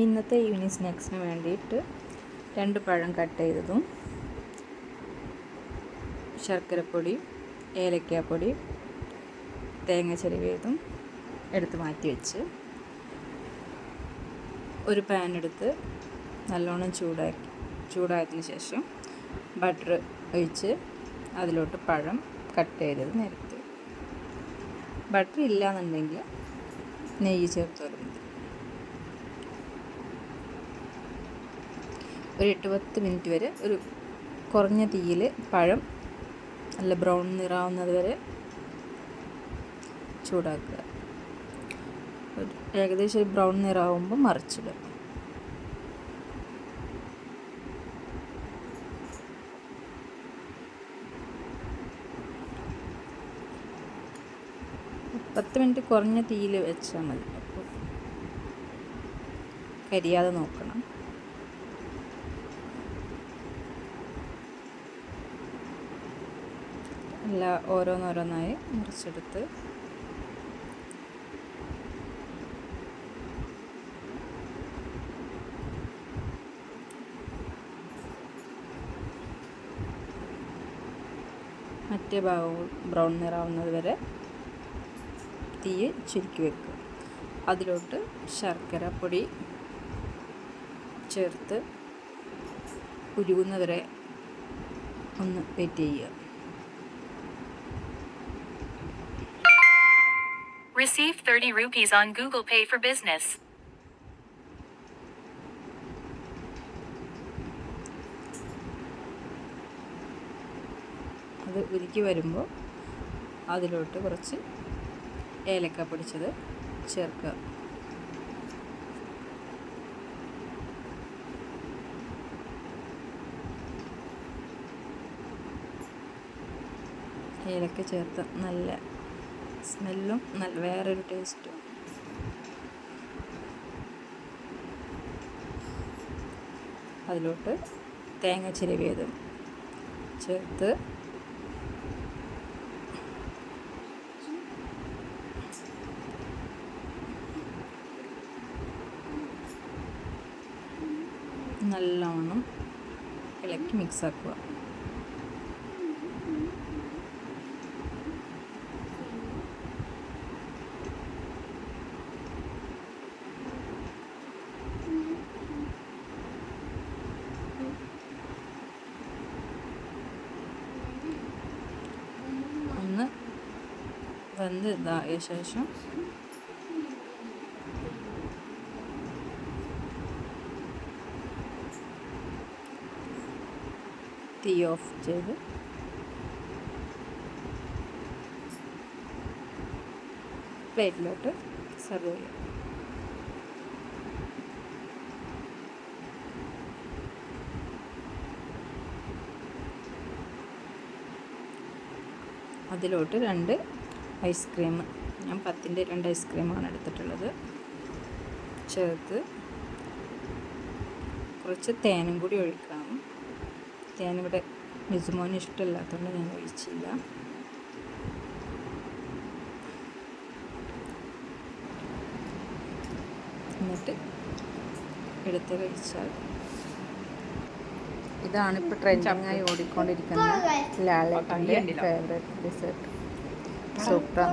ഇന്നത്തെ ഈവനിങ് സ്നാക്സിന് വേണ്ടിയിട്ട് 2 പഴം കട്ട് ചെയ്തതും ശർക്കരപ്പൊടി, ഏലക്കാപ്പൊടി, തേങ്ങ ചിരവിയതും എടുത്ത് മാറ്റി വെച്ച് ഒരു പാൻ എടുത്ത് നല്ലോണം ചൂടായതിന് ശേഷം ബട്ടർ ഒഴിച്ച് അതിലോട്ട് പഴം കട്ട് ചെയ്തത് നിരത്തി. ബട്ടർ ഇല്ലയെന്നുണ്ടെങ്കിൽ നെയ്യ് ചേർത്താലും മതി. ഒരു 8-10 മിനിറ്റ് വരെ ഒരു കുറഞ്ഞ തീയിൽ പഴം നല്ല ബ്രൗൺ നിറാവുന്നത് വരെ ചൂടാക്കുക. ഏകദേശം ഒരു ബ്രൗൺ നിറാവുമ്പോൾ മറിച്ചിടുക. പത്ത് മിനിറ്റ് കുറഞ്ഞ തീയിൽ വെച്ചാൽ മതി. അപ്പോൾ കരിയാതെ നോക്കണം. ഓരോന്നോരോന്നായി മുറിച്ചെടുത്ത് മറ്റേ ഭാഗവും ബ്രൗൺ നിറാവുന്നത് വരെ തീ ചുരുക്കി വെക്കുക. അതിലോട്ട് ശർക്കര പൊടി ചേർത്ത് ഉരുകുന്നവരെ ഒന്ന് വെയിറ്റ് ചെയ്യുക. Receive 30 rupees on Google Pay for Business. അത് ഉരുക്കി വരുമ്പോൾ അതിലോട്ട് കുറച്ച് ഏലക്ക പൊടിച്ചത് ചേർക്കുക. ഏലക്ക ചേർത്ത് നല്ല സ്മെല്ലും വേറൊരു ടേസ്റ്റും. അതിലോട്ട് തേങ്ങ ചിരവിയതും ചേർത്ത് നല്ലോണം ഇളക്കി മിക്സാക്കുക. ഒന്ന് വെന്ത് ഇതായ ശേഷം തീ ഓഫ് ചെയ്ത് പ്ലേറ്റിലോട്ട് സെർവ് ചെയ്യുക. അതിലോട്ട് 2 ഐസ്ക്രീം, ഞാൻ 10-ൻ്റെ 2 ഐസ്ക്രീമാണ് എടുത്തിട്ടുള്ളത്, ചേർത്ത് കുറച്ച് തേനും കൂടി ഒഴിക്കണം. തേനിവിടെ മിസുമോന് ഇഷ്ടമില്ലാത്തതുകൊണ്ട് ഞാൻ ഒഴിച്ചില്ല. എന്നിട്ട് എടുത്ത് കഴിച്ചാൽ ഇതാണിപ്പോൾ ട്രെൻഡിങ്ങായി ഓടിക്കൊണ്ടിരിക്കുന്ന ലാലേട്ടൻ്റെ ഫേവറേറ്റ് ഡെസേർട്ട്. സൂപ്പർ.